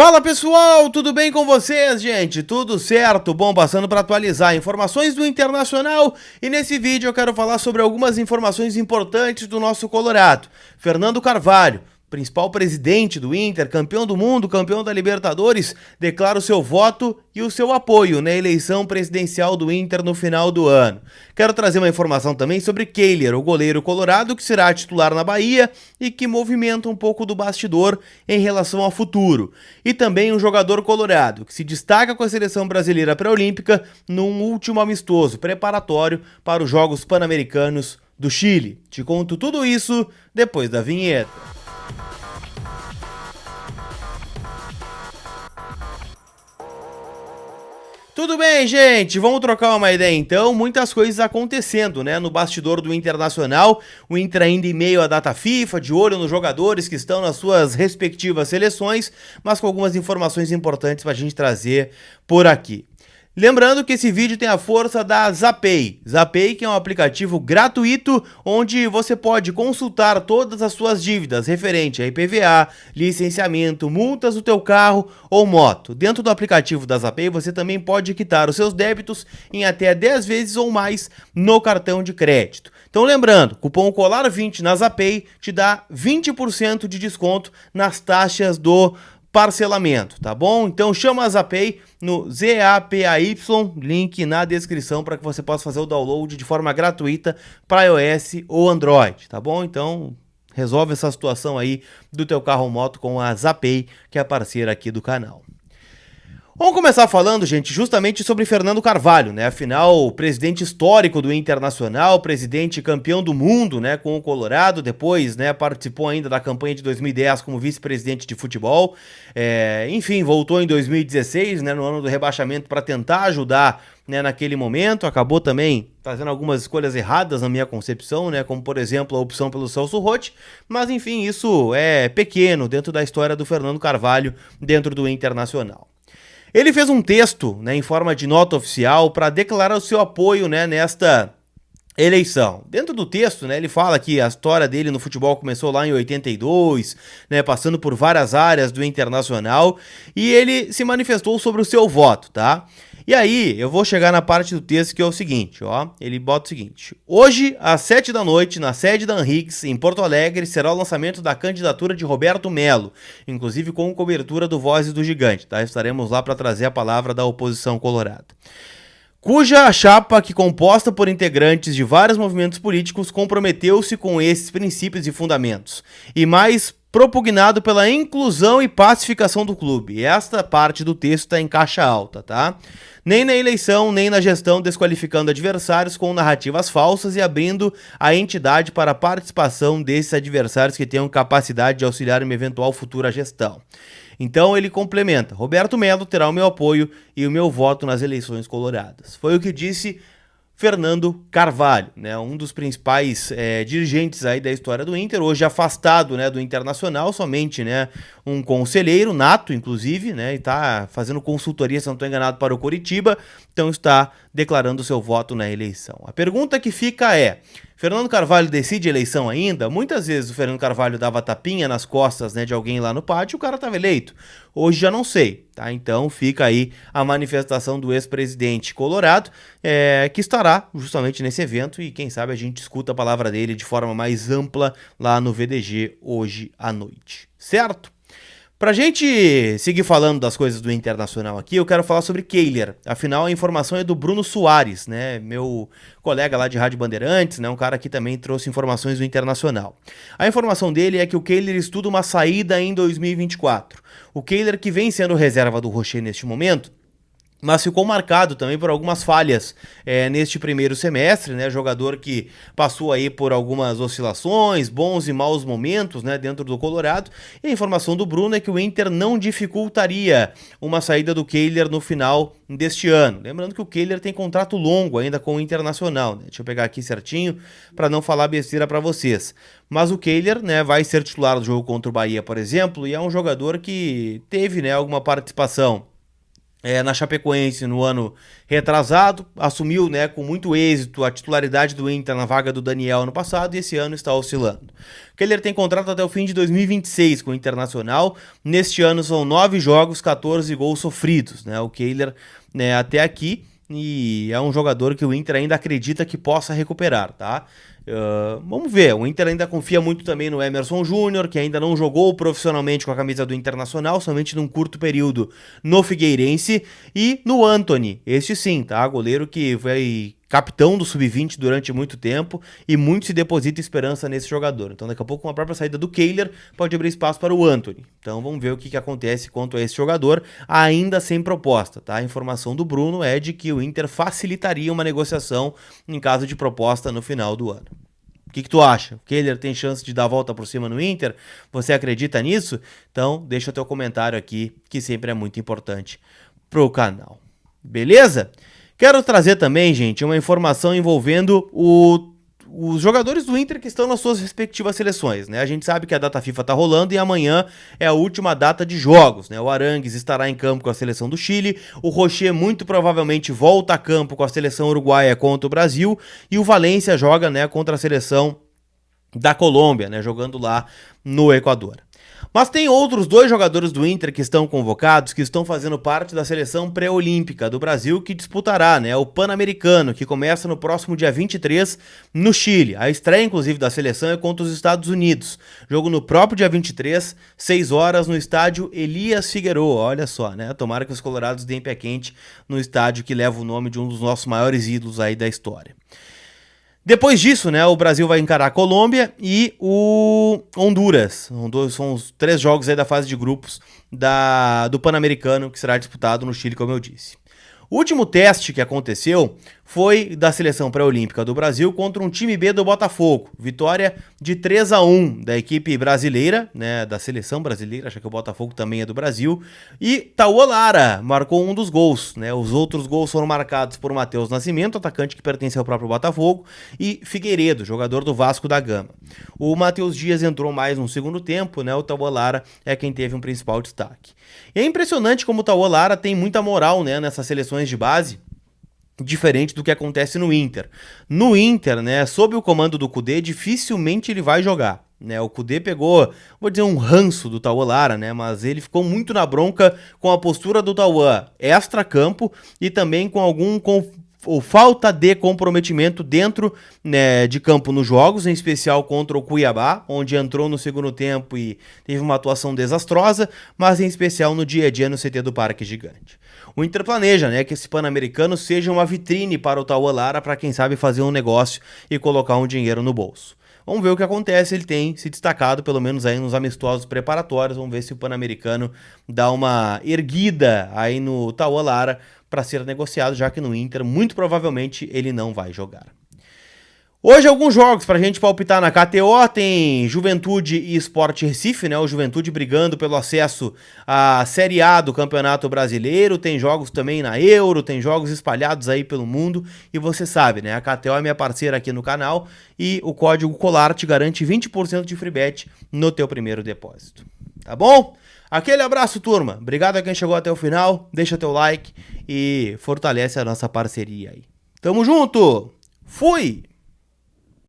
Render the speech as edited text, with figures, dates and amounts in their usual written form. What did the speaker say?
Fala pessoal, tudo bem com vocês, gente? Tudo certo? Bom, passando para atualizar informações do Internacional e nesse vídeo eu quero falar sobre algumas informações importantes do nosso Colorado. Fernando Carvalho, principal presidente do Inter, campeão do mundo, campeão da Libertadores, declara o seu voto e o seu apoio na eleição presidencial do Inter no final do ano. Quero trazer uma informação também sobre Kehler, o goleiro colorado que será titular na Bahia e que movimenta um pouco do bastidor em relação ao futuro. E também um jogador colorado que se destaca com a seleção brasileira pré-olímpica num último amistoso preparatório para os Jogos Pan-Americanos do Chile. Te conto tudo isso depois da vinheta. Tudo bem, gente? Vamos trocar uma ideia então. Muitas coisas acontecendo, né? No bastidor do Internacional, o Inter ainda em meio à data FIFA, de olho nos jogadores que estão nas suas respectivas seleções, mas com algumas informações importantes para a gente trazer por aqui. Lembrando que esse vídeo tem a força da Zapay. Zapay, que é um aplicativo gratuito onde você pode consultar todas as suas dívidas referente a IPVA, licenciamento, multas do teu carro ou moto. Dentro do aplicativo da Zapay você também pode quitar os seus débitos em até 10 vezes ou mais no cartão de crédito. Então lembrando, cupom COLAR20 na Zapay te dá 20% de desconto nas taxas do parcelamento, tá bom? Então chama a Zapay no ZAPAY, link na descrição para que você possa fazer o download de forma gratuita para iOS ou Android, tá bom? Então resolve essa situação aí do teu carro ou moto com a Zapay, que é a parceira aqui do canal. Vamos começar falando, gente, justamente sobre Fernando Carvalho, né? Afinal, o presidente histórico do Internacional, presidente campeão do mundo, né, com o Colorado, depois, né, participou ainda da campanha de 2010 como vice-presidente de futebol, enfim, voltou em 2016, né, no ano do rebaixamento para tentar ajudar, né, naquele momento, acabou também fazendo algumas escolhas erradas na minha concepção, né, como por exemplo a opção pelo Celso Roth, mas enfim, isso é pequeno dentro da história do Fernando Carvalho dentro do Internacional. Ele fez um texto, né, em forma de nota oficial para declarar o seu apoio, né, nesta eleição. Dentro do texto, né, ele fala que a história dele no futebol começou lá em 82, né, passando por várias áreas do Internacional, e ele se manifestou sobre o seu voto, tá? E aí, eu vou chegar na parte do texto que é o seguinte, ó, ele bota o seguinte: hoje, às 7 da noite, na sede da Henriques, em Porto Alegre, será o lançamento da candidatura de Roberto Melo, inclusive com cobertura do Vozes do Gigante, tá? Estaremos lá para trazer a palavra da oposição colorada. Cuja chapa, que composta por integrantes de vários movimentos políticos, comprometeu-se com esses princípios e fundamentos, e mais propugnado pela inclusão e pacificação do clube. Esta parte do texto está em caixa alta, tá? Nem na eleição, nem na gestão, desqualificando adversários com narrativas falsas e abrindo a entidade para a participação desses adversários que tenham capacidade de auxiliar em uma eventual futura gestão. Então ele complementa: Roberto Melo terá o meu apoio e o meu voto nas eleições coloradas. Foi o que disse Fernando Carvalho, né, um dos principais dirigentes aí da história do Inter, hoje afastado, né, do Internacional, somente, né, um conselheiro nato, inclusive, né, e está fazendo consultoria, se não estou enganado, para o Coritiba, então está declarando seu voto na eleição. A pergunta que fica é: Fernando Carvalho decide eleição ainda? Muitas vezes o Fernando Carvalho dava tapinha nas costas, né, de alguém lá no pátio e o cara estava eleito. Hoje já não sei, tá? Então fica aí a manifestação do ex-presidente colorado, que estará justamente nesse evento e quem sabe a gente escuta a palavra dele de forma mais ampla lá no VDG hoje à noite, certo? Pra gente seguir falando das coisas do Internacional aqui, eu quero falar sobre Kehler. Afinal, a informação é do Bruno Soares, né? Meu colega lá de Rádio Bandeirantes, né? Um cara que também trouxe informações do Internacional. A informação dele é que o Kehler estuda uma saída em 2024. O Kehler, que vem sendo reserva do Rocher neste momento, mas ficou marcado também por algumas falhas neste primeiro semestre, né? Jogador que passou aí por algumas oscilações, bons e maus momentos, né, dentro do Colorado. E a informação do Bruno é que o Inter não dificultaria uma saída do Kehler no final deste ano. Lembrando que o Kehler tem contrato longo ainda com o Internacional, né? Deixa eu pegar aqui certinho para não falar besteira para vocês. Mas o Kehler, né, vai ser titular do jogo contra o Bahia, por exemplo, e é um jogador que teve, né, alguma participação na Chapecoense no ano retrasado, assumiu, né, com muito êxito a titularidade do Inter na vaga do Daniel no passado e esse ano está oscilando. O Kehler tem contrato até o fim de 2026 com o Internacional. Neste ano são 9 jogos, 14 gols sofridos, né? O Kehler, né, até aqui, e é um jogador que o Inter ainda acredita que possa recuperar, tá? Vamos ver, o Inter ainda confia muito também no Emerson Júnior, que ainda não jogou profissionalmente com a camisa do Internacional, somente num curto período no Figueirense, e no Antony, este sim, tá? Goleiro que foi capitão do Sub-20 durante muito tempo e muito se deposita esperança nesse jogador. Então daqui a pouco com a própria saída do Kehler pode abrir espaço para o Antony. Então vamos ver o que acontece quanto a esse jogador, ainda sem proposta, tá? A informação do Bruno é de que o Inter facilitaria uma negociação em caso de proposta no final do ano. O que tu acha? O Kehler tem chance de dar a volta por cima no Inter? Você acredita nisso? Então deixa o teu comentário aqui, que sempre é muito importante pro canal. Beleza? Quero trazer também, gente, uma informação envolvendo os jogadores do Inter que estão nas suas respectivas seleções, né? A gente sabe que a data FIFA tá rolando e amanhã é a última data de jogos, né? O Arangues estará em campo com a seleção do Chile, o Rocher muito provavelmente volta a campo com a seleção uruguaia contra o Brasil e o Valência joga, né, contra a seleção da Colômbia, né, jogando lá no Equador. Mas tem outros 2 jogadores do Inter que estão convocados, que estão fazendo parte da seleção pré-olímpica do Brasil, que disputará, né, o Pan-Americano, que começa no próximo dia 23 no Chile. A estreia, inclusive, da seleção é contra os Estados Unidos. Jogo no próprio dia 23, 6 horas, no estádio Elias Figueroa. Olha só, né? Tomara que os colorados deem pé quente no estádio que leva o nome de um dos nossos maiores ídolos aí da história. Depois disso, né, o Brasil vai encarar a Colômbia e o Honduras. São os 3 jogos aí da fase de grupos do Pan-Americano, que será disputado no Chile, como eu disse. O último teste que aconteceu foi da seleção pré-olímpica do Brasil contra um time B do Botafogo. Vitória de 3-1 da equipe brasileira, né, da seleção brasileira, acho que o Botafogo também é do Brasil. E Tauan Lara marcou um dos gols, né? Os outros gols foram marcados por Matheus Nascimento, atacante que pertence ao próprio Botafogo, e Figueiredo, jogador do Vasco da Gama. O Matheus Dias entrou mais no segundo tempo, né? O Tauan Lara é quem teve um principal destaque. E é impressionante como o Tauan Lara tem muita moral, né, nessas seleções de base, diferente do que acontece no Inter. No Inter, né, sob o comando do Kudê, dificilmente ele vai jogar, né? O Kudê pegou, vou dizer, um ranço do Tauan Lara, né, mas ele ficou muito na bronca com a postura do Tauan extra-campo e também com ou falta de comprometimento dentro, né, de campo nos jogos, em especial contra o Cuiabá, onde entrou no segundo tempo e teve uma atuação desastrosa, mas em especial no dia a dia no CT do Parque Gigante. O Inter planeja, né, que esse Pan-Americano seja uma vitrine para o Tauan Lara, para quem sabe fazer um negócio e colocar um dinheiro no bolso. Vamos ver o que acontece, ele tem se destacado, pelo menos aí nos amistosos preparatórios, vamos ver se o Pan-Americano dá uma erguida aí no Tauan Lara para ser negociado, já que no Inter, muito provavelmente, ele não vai jogar. Hoje alguns jogos pra gente palpitar na KTO, tem Juventude e Sport Recife, né? O Juventude brigando pelo acesso à Série A do Campeonato Brasileiro, tem jogos também na Euro, tem jogos espalhados aí pelo mundo, e você sabe, né? A KTO é minha parceira aqui no canal e o código COLAR te garante 20% de free bet no teu primeiro depósito. Tá bom? Aquele abraço, turma. Obrigado a quem chegou até o final, deixa teu like e fortalece a nossa parceria aí. Tamo junto! Fui!